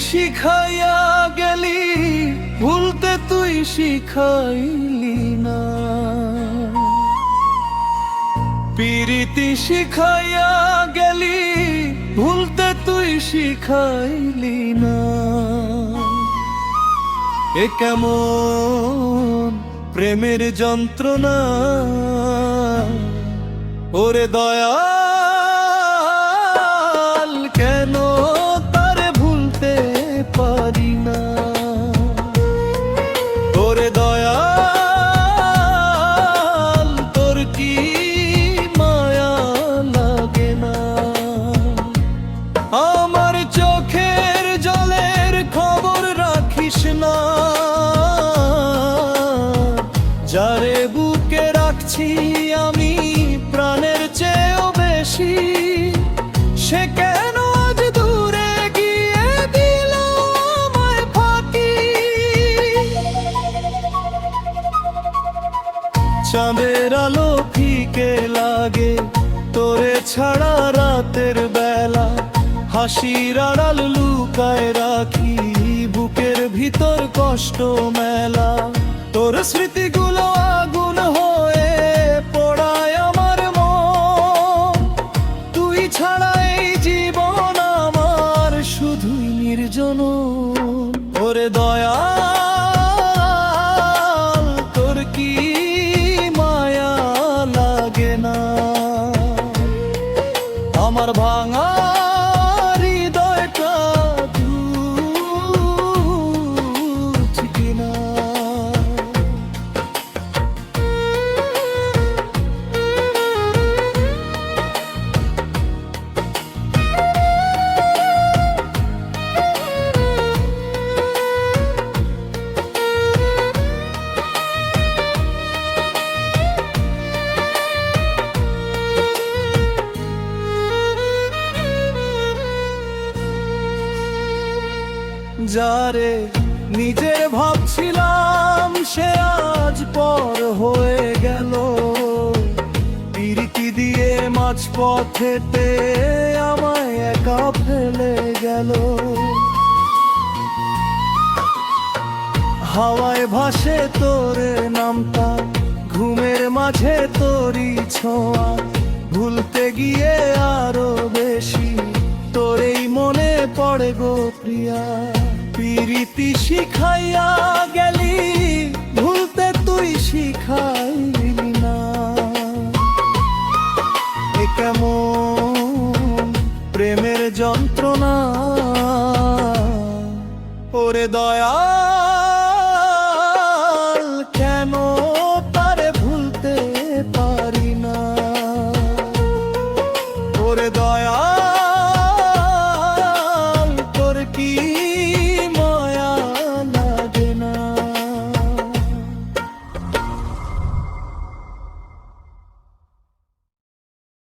শিখাইয়া গেলি, ভুলতে তুই শিখাইলি না। প্রীতি শিখাইয়া গেলি, ভুলতে তুই শিখাইলি না। এ কেমন প্রেমের যন্ত্রণা, ওরে দয়াল, কেন তারে ভুলতে পারি না। ওরে দয়াল, তোর কি মায়া লাগে না। আমার চোখের জলের খবর রাখিস না, যারে বুকে রাখছি আমি প্রাণের চেয়েও বেশি, সে কেন আজ দূরে গিয়ে দিল আমায় ফাঁকি। চাঁদের আলো ফিকে লাগে তোরে ছাড়া রাতের বেলা, হাসির আড়াল লুকায় রাখি বুকের ভিতর কষ্ট মেলা। তোর স্মৃতিগুলো আগুন হয়ে পোড়ায় আমার মন, তুই ছাড়া এই জীবন আমার শুধুই নির্জন। ওরে দয়াল, তোর কি মায়া লাগে না। আমার ভাঙা হৃদয়টা বুঝ কিনা। যারে নিজের ভাবছিলাম সে আজ পর হয়ে গেল, প্রীতি দিয়ে মাঝ পথেতে আমায় একা ফেলে গেল। হাওয়ায় ভাসে তোর নামটা, ঘুমের মাঝে তোরই ছোঁয়া, ভুলতে গিয়ে আরো বেশি তোরেই মনে পড়ে গো প্রিয়া। প্রীতি শিখাইয়া গেলি, ভুলতে তুই শিখাইলি না। এ কেমন প্রেমের যন্ত্রণা, ওরে দয়া।